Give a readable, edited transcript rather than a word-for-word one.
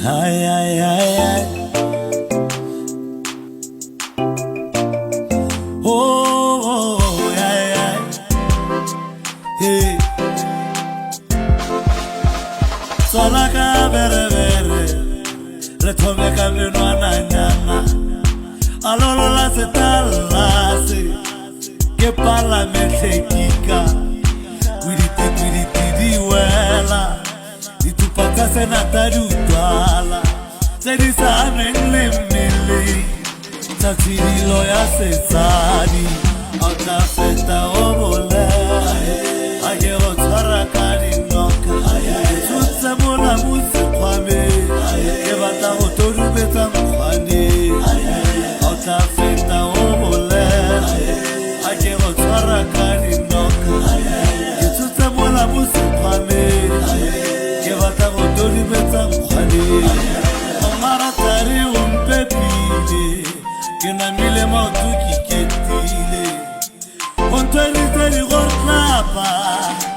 Ay, ay, ay, ay. Oh, oh, ay, ay. Hey. Sola ka bere bere, retome ka menwana nyana. Alolo la se ke parlamente kika. Kwiriti diwela, ditupaka senatari utwala. Sedisa menlemele, tatirilo ya sesani. Ota feta obole, agero tarakari noka. Tutse mona musi kwame, kebata motoru beta mkwani. Ota feta obole, agero tarakari noka. Tutse mona musi kwame, kebata motoru beta mkwani. Tari un pepide, que na mile mautuki